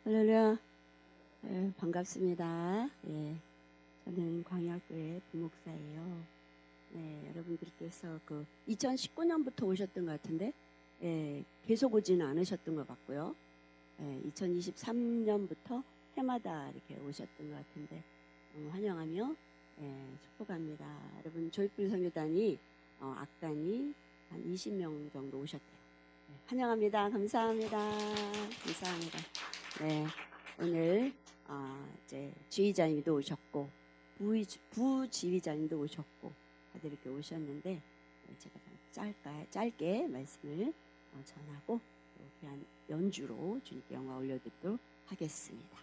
할렐루야. 네, 반갑습니다. 예, 저는 광야교회 부목사예요. 네, 여러분들께서 2019년부터 오셨던 것 같은데, 예, 계속 오지는 않으셨던 것 같고요. 예, 2023년부터 해마다 이렇게 오셨던 것 같은데, 환영하며 예, 축복합니다. 여러분, 조이풀 선교단이 악단이 한 20명 정도 오셨대요. 네, 환영합니다. 감사합니다. 감사합니다. 네, 오늘 이제 지휘자님도 오셨고 부지휘자님도 오셨고 다들 이렇게 오셨는데 제가 짧게 말씀을 전하고 또 귀한 연주로 주님께 영광 올려드리도록 하겠습니다.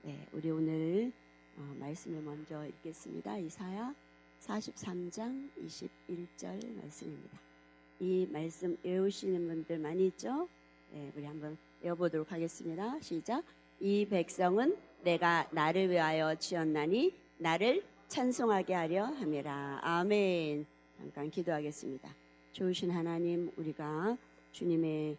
네, 우리 오늘 말씀을 먼저 읽겠습니다. 이사야 43장 21절 말씀입니다. 이 말씀 외우시는 분들 많이 있죠? 네, 우리 한번 외워보도록 하겠습니다. 시작. 이 백성은 내가 나를 위하여 지었나니 나를 찬송하게 하려 함이라. 아멘. 잠깐 기도하겠습니다. 좋으신 하나님, 우리가 주님의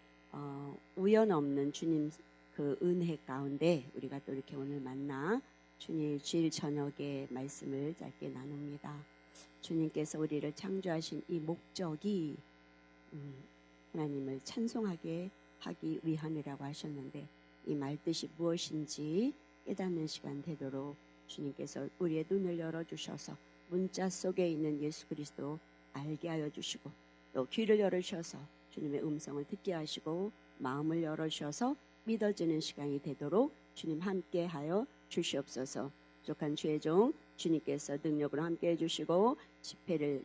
우연 없는 주님 그 은혜 가운데 우리가 또 이렇게 오늘 만나 주님 주일 저녁에 말씀을 짧게 나눕니다. 주님께서 우리를 창조하신 이 목적이 하나님을 찬송하게 하기 위함이라고 하셨는데 이 말뜻이 무엇인지 깨닫는 시간 되도록 주님께서 우리의 눈을 열어주셔서 문자 속에 있는 예수 그리스도 알게 하여 주시고 또 귀를 열어주셔서 주님의 음성을 듣게 하시고 마음을 열어주셔서 믿어지는 시간이 되도록 주님 함께 하여 주시옵소서. 부족한 죄종 주님께서 능력으로 함께 해주시고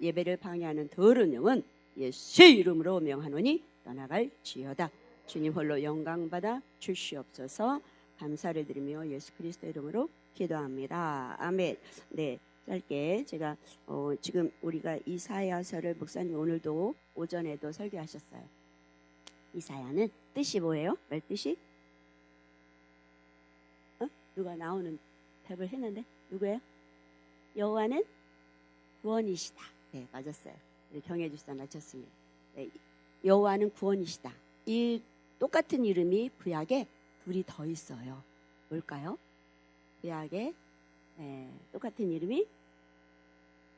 예배를 방해하는 더러운 영은 예수의 이름으로 명하노니 떠나갈지어다. 주님 홀로 영광 받아 주시옵소서. 감사를 드리며 예수 그리스도 이름으로 기도합니다. 아멘. 네, 짧게 제가 지금 우리가 이사야서를 목사님 오늘도 오전에도 설교하셨어요. 이사야는 뜻이 뭐예요? 말 뜻이? 누가 나오는 답을 했는데 누구예요? 여호와는 구원이시다. 네, 맞았어요. 우리 경혜주사 맞췄습니다. 네, 여호와는 구원이시다. 이 똑같은 이름이 구약에 둘이 더 있어요. 뭘까요? 구약에 똑같은 이름이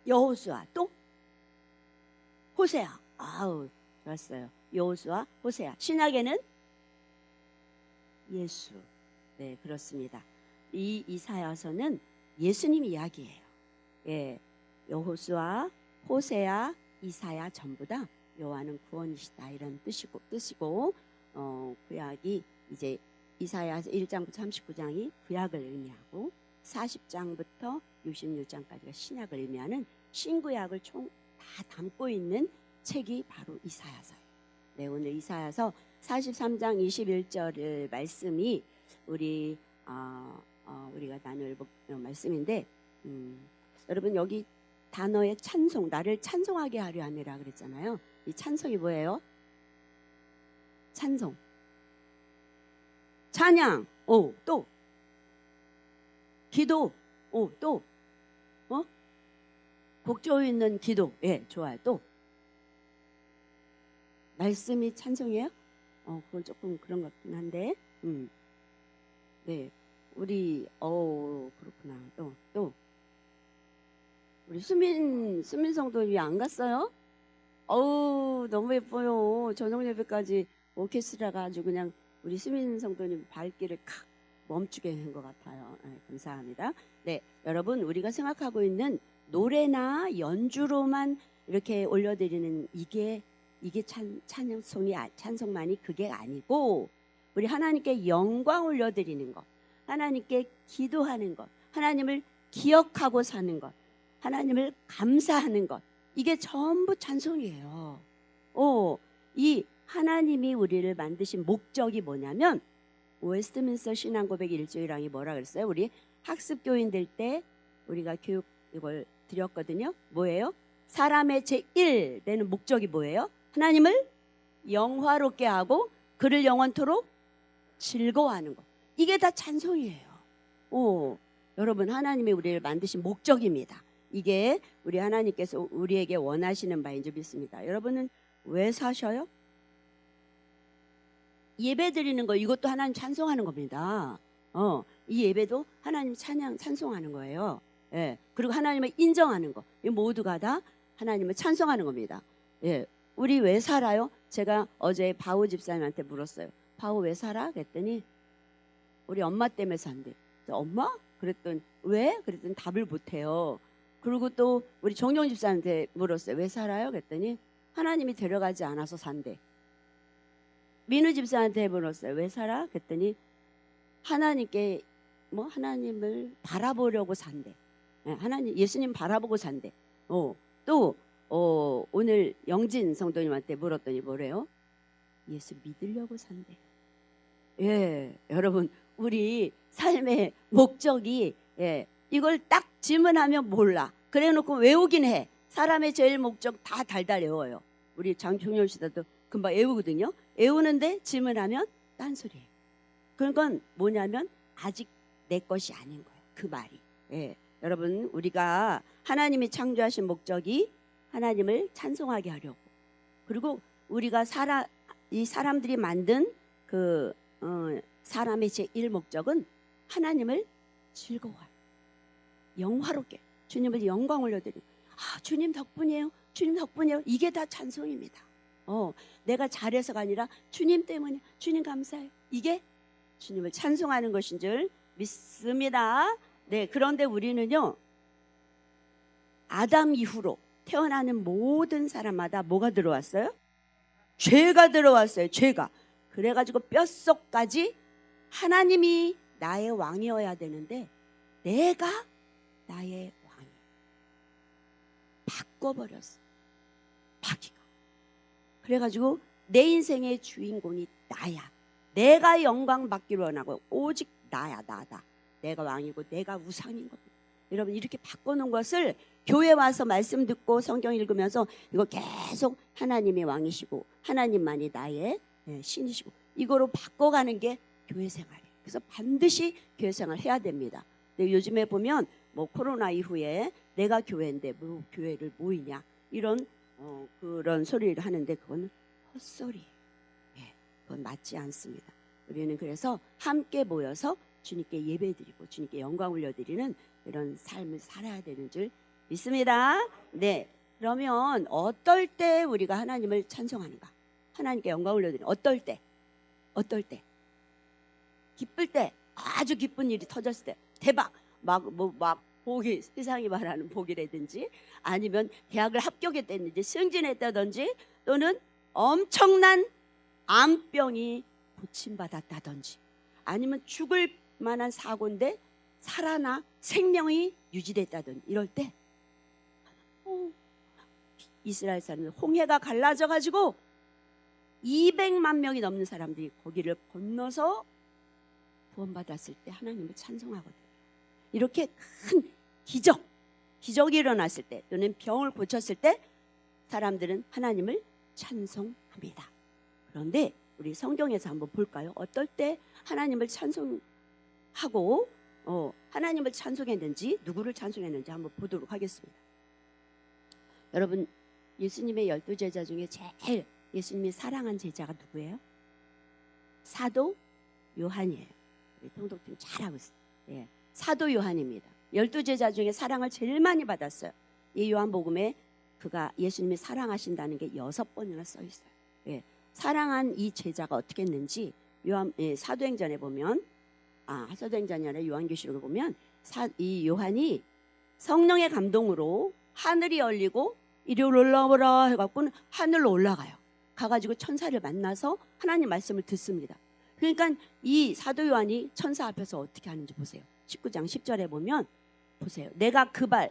여호수아 또 호세아. 아우 좋았어요. 여호수아 호세아. 신약에는 예수. 네, 그렇습니다. 이 이사야서는 예수님 이야기예요. 예, 여호수아, 호세아, 이사야 전부 다 여호와는 구원이시다 이런 뜻이고 구약이 이제 이사야서 1장부터 39장이 구약을 의미하고 40장부터 66장까지가 신약을 의미하는 신구약을 총 다 담고 있는 책이 바로 이사야서예요. 네, 오늘 이사야서 43장 21절 말씀이 우리가 나눌 말씀인데 여러분 여기 단어의 찬송, 나를 찬송하게 하려 함이라 그랬잖아요. 이 찬송이 뭐예요? 찬송, 찬양, 또 기도, 또 곡조 있는 기도. 예, 좋아요. 또 말씀이 찬송이에요? 그건 조금 그런 것 같긴 한데 네, 우리 그렇구나. 또 우리 수민 성도님이 안 갔어요? 너무 예뻐요. 저녁 예배까지 오케스트라가 아주 그냥 우리 수민 성도님 발길을 멈추게 한 것 같아요. 네, 감사합니다. 네, 여러분 우리가 생각하고 있는 노래나 연주로만 이렇게 올려드리는 이게 찬송만이 그게 아니고 우리 하나님께 영광 올려드리는 것, 하나님께 기도하는 것, 하나님을 기억하고 사는 것, 하나님을 감사하는 것, 이게 전부 찬송이에요. 이 하나님이 우리를 만드신 목적이 뭐냐면 웨스트민스터 신앙고백 1조1항이 뭐라 그랬어요? 우리 학습교인 될 때 우리가 교육 이걸 드렸거든요. 뭐예요? 사람의 제1 되는 목적이 뭐예요? 하나님을 영화롭게 하고 그를 영원토록 즐거워하는 것. 이게 다 찬송이에요. 여러분 하나님이 우리를 만드신 목적입니다. 이게 우리 하나님께서 우리에게 원하시는 바인 줄 믿습니다. 여러분은 왜 사셔요? 예배 드리는 거 이것도 하나님 찬송하는 겁니다. 이 예배도 하나님 찬송하는 거예요. 예. 그리고 하나님을 인정하는 거. 이 모두가 다 하나님을 찬송하는 겁니다. 예. 우리 왜 살아요? 제가 어제 바오 집사님한테 물었어요. 바오 왜 살아? 그랬더니 우리 엄마 때문에 산대. 엄마? 그랬더니 왜? 그랬더니 답을 못해요. 그리고 또 우리 정용 집사한테 물었어요. 왜 살아요? 그랬더니 하나님이 데려가지 않아서 산대. 민우 집사한테 물었어요. 왜 살아? 그랬더니 하나님께 하나님을 바라보려고 산대. 예수님 바라보고 산대. 또 오늘 영진 성도님한테 물었더니 뭐래요? 예수 믿으려고 산대. 예, 여러분 우리 삶의 목적이 이걸 딱 질문하면 몰라. 그래놓고 외우긴 해. 사람의 제일 목적 다 달달 외워요. 우리 장종열 씨도 금방 외우거든요. 외우는데 질문하면 딴소리예요. 그런 건 뭐냐면 아직 내 것이 아닌 거예요. 그 말이. 여러분 우리가 하나님이 창조하신 목적이 하나님을 찬송하게 하려고, 그리고 우리가 이 사람들이 만든 그 사람의 제1 목적은 하나님을 즐거워하고 영화롭게 주님을 영광 올려드리고, 주님 덕분이에요. 주님 덕분이에요. 이게 다 찬송입니다. 내가 잘해서가 아니라 주님 때문에, 주님 감사해요. 이게 주님을 찬송하는 것인 줄 믿습니다. 네, 그런데 우리는요, 아담 이후로 태어나는 모든 사람마다 뭐가 들어왔어요? 죄가 들어왔어요. 죄가. 그래가지고 뼛속까지 하나님이 나의 왕이어야 되는데 내가 나의 왕이 바꿔버렸어. 마귀가. 그래가지고 내 인생의 주인공이 나야. 내가 영광 받기로 원하고 오직 나야. 나다. 내가 왕이고 내가 우상인 겁니다. 여러분 이렇게 바꿔놓은 것을 교회 와서 말씀 듣고 성경 읽으면서 이거 계속 하나님이 왕이시고 하나님만이 나의 신이시고 이거로 바꿔가는 게 교회 생활이에요. 그래서 반드시 교회 생활 해야 됩니다. 근데 요즘에 보면 코로나 이후에 내가 교회인데 교회를 모이냐 이런 그런 소리를 하는데 그건 헛소리예요. 그건 맞지 않습니다. 우리는 그래서 함께 모여서 주님께 예배드리고 주님께 영광 올려드리는 이런 삶을 살아야 되는 줄 믿습니다. 네, 그러면 어떨 때 우리가 하나님을 찬송하는가? 하나님께 영광 올려드리는 어떨 때? 기쁠 때, 아주 기쁜 일이 터졌을 때, 대박 막 복이, 세상이 말하는 복이라든지 아니면 대학을 합격했다든지 승진했다든지 또는 엄청난 암병이 고침받았다든지 아니면 죽을 만한 사고인데 살아나 생명이 유지됐다든지 이럴 때 이스라엘 사람들 홍해가 갈라져 가지고 200만 명이 넘는 사람들이 거기를 건너서 구원받았을 때 하나님을 찬송하거든요. 이렇게 큰 기적이 일어났을 때 또는 병을 고쳤을 때 사람들은 하나님을 찬송합니다. 그런데 우리 성경에서 한번 볼까요? 어떨 때 하나님을 찬송하고 하나님을 찬송했는지 누구를 찬송했는지 한번 보도록 하겠습니다. 여러분 예수님의 12제자 중에 제일 예수님이 사랑한 제자가 누구예요? 사도 요한이에요. 우리 통독팀 잘하고 있어요. 사도 요한입니다. 12제자 중에 사랑을 제일 많이 받았어요. 이 요한복음에 그가 예수님이 사랑하신다는 게 6번이나 써 있어요. 사랑한 이 제자가 어떻게 했는지 사도행전에 보면 사도행전이 아니라 요한계시록에 보면 이 요한이 성령의 감동으로 하늘이 열리고 이리 올라오라 해갖고는 하늘로 올라가요. 가가지고 천사를 만나서 하나님 말씀을 듣습니다. 그러니까 이 사도 요한이 천사 앞에서 어떻게 하는지 보세요. 19장 10절에 보면 보세요.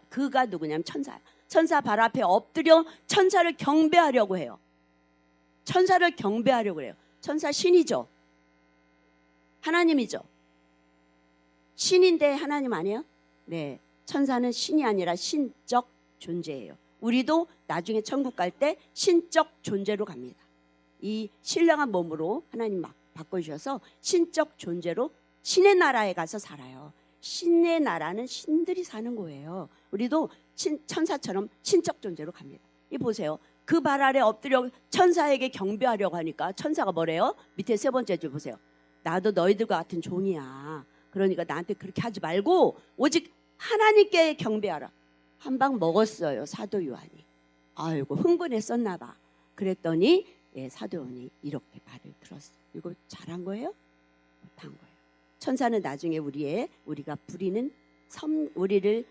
그가 누구냐면 천사야. 천사 발 앞에 엎드려 천사를 경배하려고 해요. 천사를 경배하려고 해요. 천사 신이죠. 하나님이죠. 신인데 하나님 아니에요? 네, 천사는 신이 아니라 신적 존재예요. 우리도 나중에 천국 갈 때 신적 존재로 갑니다. 이 신령한 몸으로 하나님 막 바꿔주셔서 신적 존재로 신의 나라에 가서 살아요. 신의 나라는 신들이 사는 거예요. 우리도 천사처럼 신적 존재로 갑니다. 이 보세요. 그 발 아래 엎드려 천사에게 경배하려고 하니까 천사가 뭐래요? 밑에 세 번째 줄 보세요. 나도 너희들과 같은 종이야. 그러니까 나한테 그렇게 하지 말고 오직 하나님께 경배하라. 한 방 먹었어요, 사도 요한이. 아이고 흥분했었나 봐. 그랬더니 사도 요한이 이렇게 말을 들었어요. 이거 잘한 거예요? 못한 거예요. 천사는 나중에 우리가 부리는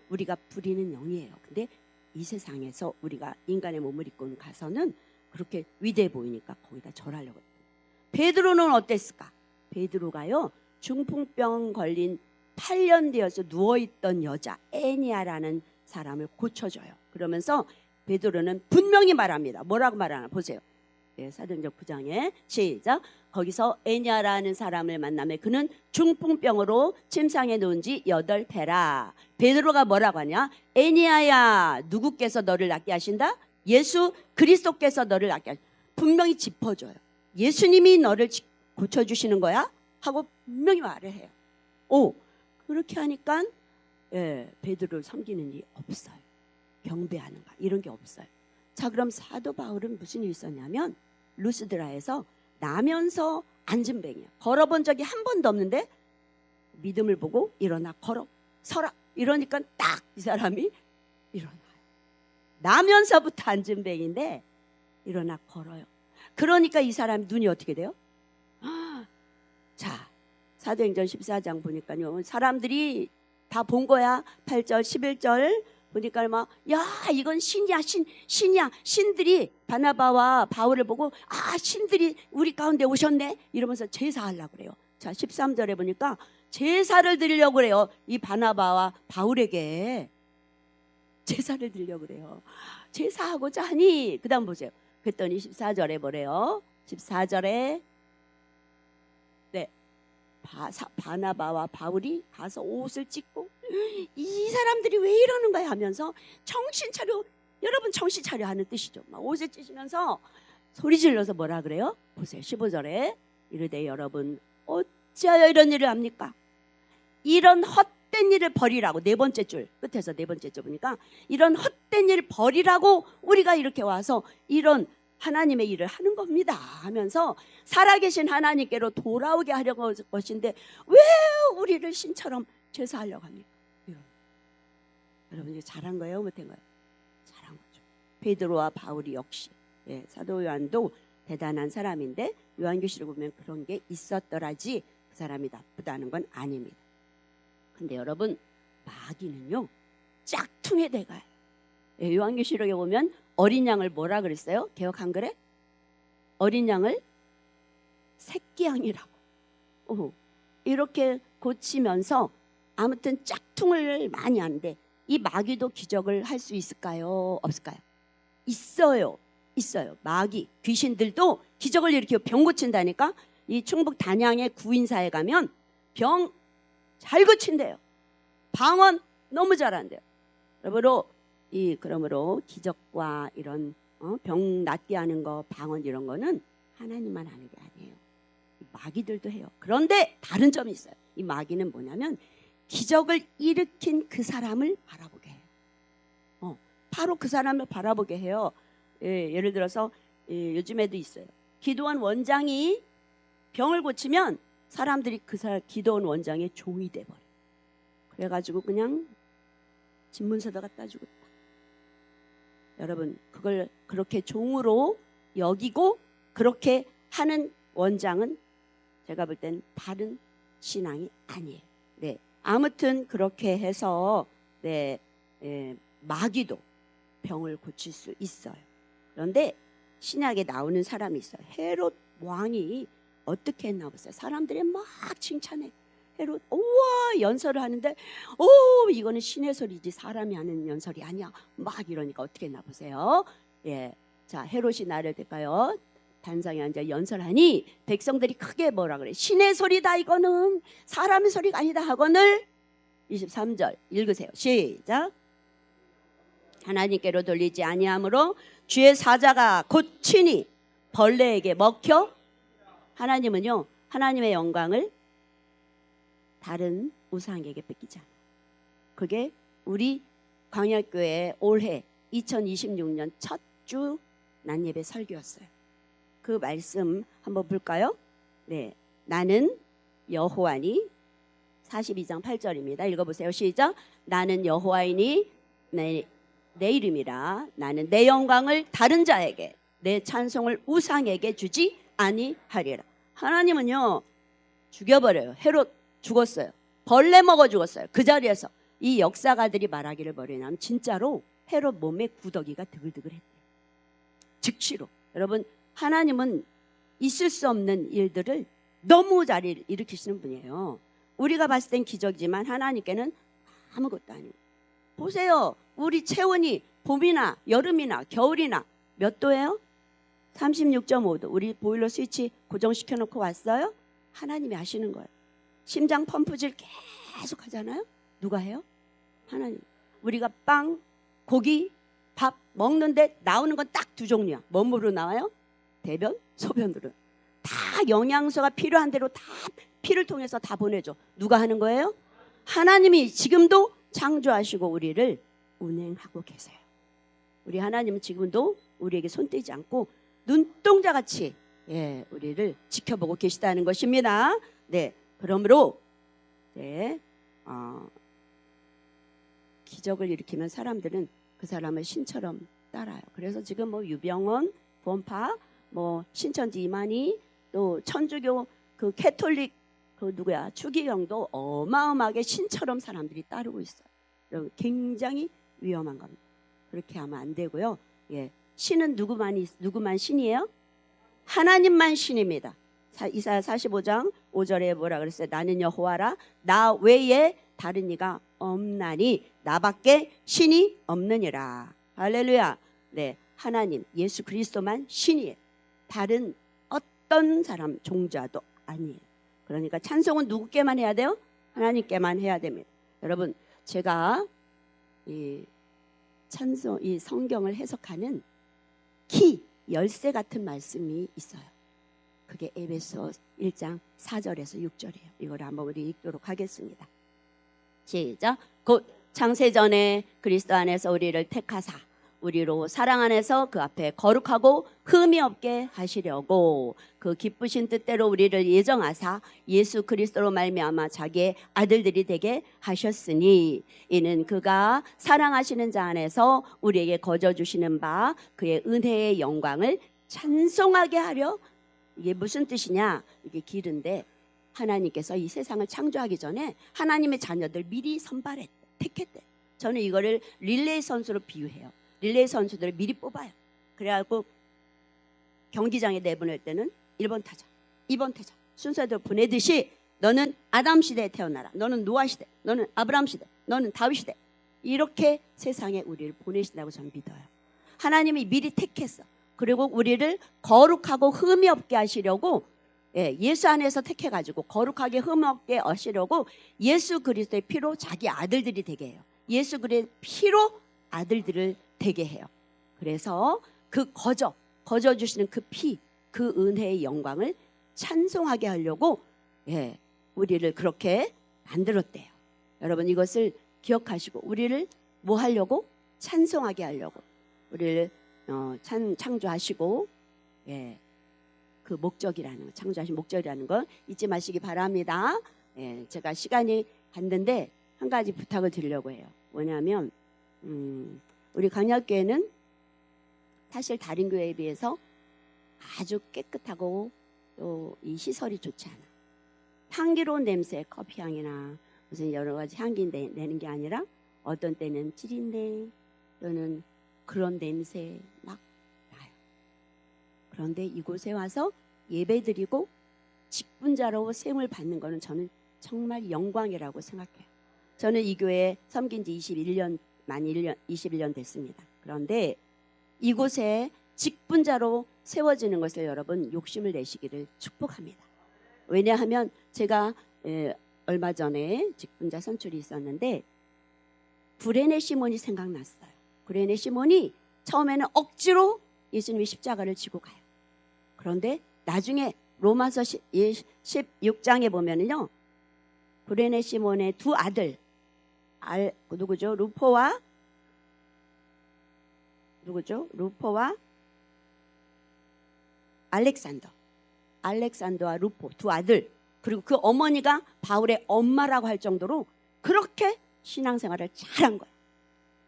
우리가 부리는 영이에요. 근데 이 세상에서 우리가 인간의 몸을 입고 가서는 그렇게 위대해 보이니까 거기다 절하려고 했어요. 베드로는 어땠을까? 베드로가요, 중풍병 걸린 8년 되어서 누워있던 여자 애니아라는 사람을 고쳐줘요. 그러면서 베드로는 분명히 말합니다. 뭐라고 말하나 보세요. 사도행전 9장에 시작. 거기서 애니아라는 사람을 만나면 그는 중풍병으로 침상에 누운 지 8해라. 베드로가 뭐라고 하냐? 애니아야, 누구께서 너를 낫게 하신다? 예수 그리스도께서 너를 낫게 하신다. 분명히 짚어줘요. 예수님이 너를 고쳐주시는 거야? 하고 분명히 말을 해요. 그렇게 하니까 베드로를 섬기는 일이 없어요. 경배하는가 이런 게 없어요. 자, 그럼 사도 바울은 무슨 일이 있었냐면 루스드라에서 나면서 앉은 뱅이야. 걸어본 적이 한 번도 없는데 믿음을 보고 일어나 걸어 서라 이러니까 딱 이 사람이 일어나요. 나면서부터 앉은 뱅인데 일어나 걸어요. 그러니까 이 사람 눈이 어떻게 돼요? 자, 사도행전 14장 보니까요, 사람들이 다 본 거야. 8절 11절 보니까 막 야 이건 신이야, 신이야. 신들이 바나바와 바울을 보고 신들이 우리 가운데 오셨네 이러면서 제사하려고 그래요. 자, 13절에 보니까 제사를 드리려고 그래요. 이 바나바와 바울에게 제사를 드리려고 그래요. 제사하고자 하니 그 다음 보세요. 그랬더니 14절에 뭐래요? 14절에 바나바와 바울이 가서 옷을 찢고 이 사람들이 왜 이러는 거야 하면서 정신 차려, 여러분 정신 차려 하는 뜻이죠. 막 옷을 찢으면서 소리 질러서 뭐라 그래요? 보세요. 15절에 이르되 여러분 어찌하여 이런 일을 합니까? 이런 헛된 일을 버리라고. 네 번째 줄 끝에서 네 번째 줄 보니까 이런 헛된 일을 버리라고 우리가 이렇게 와서 이런 하나님의 일을 하는 겁니다 하면서 살아계신 하나님께로 돌아오게 하려고 할 것인데 왜 우리를 신처럼 제사하려고 합니까? 여러분 이거 잘한 거예요? 못한 거예요? 잘한 거죠. 베드로와 바울이 역시 사도 요한도 대단한 사람인데 요한계시록 보면 그런 게 있었더라지 그 사람이 나쁘다는 건 아닙니다. 근데 여러분 마귀는요 짝퉁의 대가예요. 요한계시록에 보면 어린 양을 뭐라 그랬어요? 개역 한글에? 어린 양을 새끼 양이라고 이렇게 고치면서 아무튼 짝퉁을 많이 하는데 이 마귀도 기적을 할 수 있을까요? 없을까요? 있어요. 마귀 귀신들도 기적을 일으켜 병 고친다니까. 이 충북 단양의 구인사에 가면 병 잘 고친대요. 방언 너무 잘한대요. 그러므로 기적과 이런 병 낫게 하는 거, 방언 이런 거는 하나님만 하는 게 아니에요. 마귀들도 해요. 그런데 다른 점이 있어요. 이 마귀는 뭐냐면 기적을 일으킨 그 사람을 바라보게 해요. 바로 그 사람을 바라보게 해요. 예를 들어서 요즘에도 있어요. 기도원 원장이 병을 고치면 사람들이 기도원 원장의 종이 돼버려요. 그래가지고 그냥 집문서다 갖다 주고. 여러분 그걸 그렇게 종으로 여기고 그렇게 하는 원장은 제가 볼 땐 바른 신앙이 아니에요. 아무튼 그렇게 해서 마귀도 병을 고칠 수 있어요. 그런데 신약에 나오는 사람이 있어요. 헤롯 왕이 어떻게 했나 보세요. 사람들이 막 칭찬해. 헤롯 우와 연설을 하는데 이거는 신의 소리지 사람이 하는 연설이 아니야 막 이러니까 어떻게 했나 보세요. 자, 헤롯이 나를 될까요? 단상에 앉아 연설하니 백성들이 크게 뭐라 그래? 신의 소리다 이거는 사람의 소리가 아니다 하거늘. 23절 읽으세요. 시작. 하나님께로 돌리지 아니하므로 주의 사자가 곧 친히 벌레에게 먹혀. 하나님은요 하나님의 영광을 다른 우상에게 뺏기지 않아요. 그게 우리 광야교회 올해 2026년 첫 주 난예배 설교였어요. 그 말씀 한번 볼까요? 네, 나는 여호와니 42장 8절입니다. 읽어보세요. 시작. 나는 여호와이니 내 이름이라. 나는 내 영광을 다른 자에게, 내 찬송을 우상에게 주지 아니하리라. 하나님은요, 죽여버려요. 헤롯 죽었어요. 벌레 먹어 죽었어요. 그 자리에서. 이 역사가들이 말하기를 뭐냐면 진짜로 헤롯 몸에 구더기가 드글드글했대요. 즉시로. 여러분, 하나님은 있을 수 없는 일들을 너무 잘 일으키시는 분이에요. 우리가 봤을 땐 기적이지만 하나님께는 아무것도 아니에요. 보세요. 우리 체온이 봄이나 여름이나 겨울이나 몇 도예요? 36.5도. 우리 보일러 스위치 고정시켜 놓고 왔어요? 하나님이 아시는 거예요. 심장 펌프질 계속 하잖아요? 누가 해요? 하나님. 우리가 빵, 고기, 밥 먹는데 나오는 건 딱 두 종류야. 뭐로 나와요? 대변, 소변으로. 다 영양소가 필요한 대로 다 피를 통해서 다 보내줘. 누가 하는 거예요? 하나님이 지금도 창조하시고 우리를 운행하고 계세요. 우리 하나님은 지금도 우리에게 손 떼지 않고 눈동자같이 우리를 지켜보고 계시다는 것입니다. 네, 그러므로 기적을 일으키면 사람들은 그 사람을 신처럼 따라요. 그래서 지금 뭐 유병원, 본파, 뭐 신천지 이만희, 또 천주교 그 캐톨릭 그 누구야 추기경도 어마어마하게 신처럼 사람들이 따르고 있어요. 굉장히 위험한 겁니다. 그렇게 하면 안 되고요. 신은 누구만 신이에요? 하나님만 신입니다. 이사야 45장 5절에 뭐라 그랬어요? 나는 여호와라 나 외에 다른 이가 없나니 나밖에 신이 없느니라. 할렐루야. 네, 하나님 예수 그리스도만 신이에요. 다른 어떤 사람 종자도 아니에요. 그러니까 찬송은 누구께만 해야 돼요? 하나님께만 해야 됩니다. 여러분, 제가 이 성경을 해석하는 키 열쇠 같은 말씀이 있어요. 그게 에베소 1장 4절에서 6절이에요. 이걸 한번 우리 읽도록 하겠습니다. 시작. 곧 창세전에 그리스도 안에서 우리를 택하사 우리로 사랑 안에서 그 앞에 거룩하고 흠이 없게 하시려고 그 기쁘신 뜻대로 우리를 예정하사 예수 그리스도로 말미암아 자기의 아들들이 되게 하셨으니 이는 그가 사랑하시는 자 안에서 우리에게 거저 주시는 바 그의 은혜의 영광을 찬송하게 하려. 이게 무슨 뜻이냐? 이게 길은데 하나님께서 이 세상을 창조하기 전에 하나님의 자녀들 미리 선발했대, 택했대. 저는 이거를 릴레이 선수로 비유해요. 릴레이 선수들을 미리 뽑아요. 그래갖고 경기장에 내보낼 때는 1번 타자, 2번 타자 순서대로 보내듯이 너는 아담 시대에 태어나라, 너는 노아 시대, 너는 아브라함 시대, 너는 다윗 시대, 이렇게 세상에 우리를 보내신다고 저는 믿어요. 하나님이 미리 택했어. 그리고 우리를 거룩하고 흠이 없게 하시려고 예수 안에서 택해가지고 거룩하게 흠 없게 하시려고 예수 그리스도의 피로 자기 아들들이 되게 해요. 예수 그리스도의 피로 아들들을 되게 해요. 그래서 그 거저 주시는 그 피, 그 은혜의 영광을 찬송하게 하려고 우리를 그렇게 만들었대요. 여러분 이것을 기억하시고 우리를 뭐 하려고? 찬송하게 하려고 우리를 창조하시고 그 목적이라는 거, 창조하신 목적이라는 걸 잊지 마시기 바랍니다. 제가 시간이 갔는데 한 가지 부탁을 드리려고 해요. 뭐냐면 우리 강약교회는 사실 다른 교회에 비해서 아주 깨끗하고 또 이 시설이 좋지 않아. 향기로운 냄새, 커피 향이나 무슨 여러 가지 향기 내는 게 아니라 어떤 때는 찌린내 또는 그런 냄새 막 나요. 그런데 이곳에 와서 예배드리고 직분자로 세움을 받는 거는 저는 정말 영광이라고 생각해요. 저는 이 교회에 섬긴 지 21년 됐습니다. 그런데 이곳에 직분자로 세워지는 것을 여러분 욕심을 내시기를 축복합니다. 왜냐하면 제가 얼마 전에 직분자 선출이 있었는데 구레네 시몬이 생각났어요. 구레네 시몬이 처음에는 억지로 예수님의 십자가를 지고 가요. 그런데 나중에 로마서 16장에 보면은요, 구레네 시몬의 두 아들, 누구죠? 루포와 알렉산더와 루포 두 아들, 그리고 그 어머니가 바울의 엄마라고 할 정도로 그렇게 신앙생활을 잘한 거예요.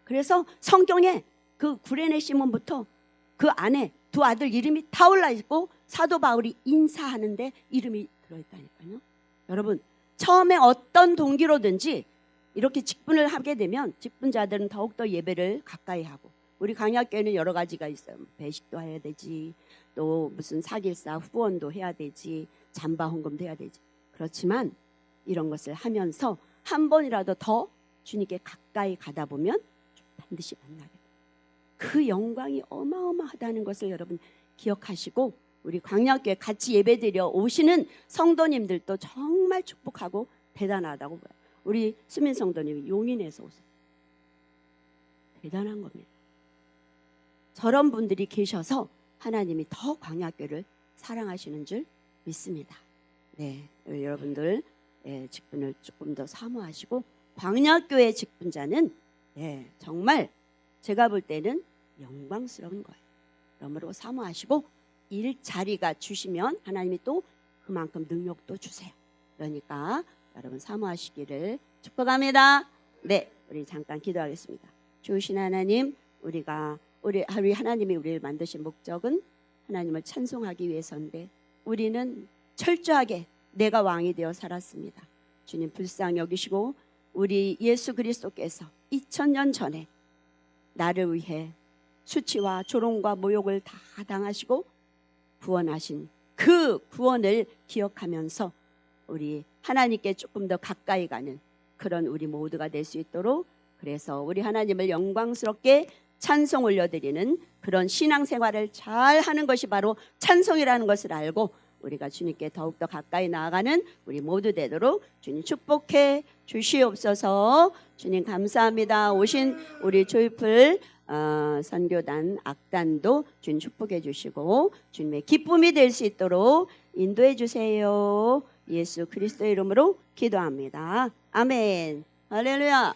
그래서 성경에 그 구레네 시몬부터 그 안에 두 아들 이름이 다 올라 있고 사도 바울이 인사하는데 이름이 들어있다니까요. 여러분, 처음에 어떤 동기로든지 이렇게 직분을 하게 되면 직분자들은 더욱더 예배를 가까이 하고, 우리 강약교회는 여러 가지가 있어요. 배식도 해야 되지, 또 무슨 사길사 후원도 해야 되지, 잠바 헌금도 해야 되지. 그렇지만 이런 것을 하면서 한 번이라도 더 주님께 가까이 가다 보면 반드시 만나게 돼요. 그 영광이 어마어마하다는 것을 여러분 기억하시고, 우리 광야교회 같이 예배드려 오시는 성도님들도 정말 축복하고 대단하다고 봐요. 우리 수민 성도님이 용인에서 오세요. 대단한 겁니다. 저런 분들이 계셔서 하나님이 더 광야교회를 사랑하시는 줄 믿습니다. 네, 여러분들 직분을 조금 더 사모하시고, 광야교회 직분자는 정말 제가 볼 때는 영광스러운 거예요. 그러므로 사모하시고, 일자리가 주시면 하나님이 또 그만큼 능력도 주세요. 그러니까 여러분 사모하시기를 축복합니다. 네, 우리 잠깐 기도하겠습니다. 주신 하나님, 우리 하나님이 우리를 만드신 목적은 하나님을 찬송하기 위해서인데, 우리는 철저하게 내가 왕이 되어 살았습니다. 주님 불쌍히 여기시고, 우리 예수 그리스도께서 2000년 전에 나를 위해 수치와 조롱과 모욕을 다 당하시고 구원하신 그 구원을 기억하면서 우리 하나님께 조금 더 가까이 가는 그런 우리 모두가 될 수 있도록, 그래서 우리 하나님을 영광스럽게 찬송 올려드리는 그런 신앙생활을 잘 하는 것이 바로 찬송이라는 것을 알고 우리가 주님께 더욱더 가까이 나아가는 우리 모두 되도록 주님 축복해 주시옵소서. 주님 감사합니다. 오신 우리 조이풀 선교단 악단도 주님 축복해 주시고 주님의 기쁨이 될 수 있도록 인도해 주세요. 예수 그리스도의 이름으로 기도합니다. 아멘. 할렐루야.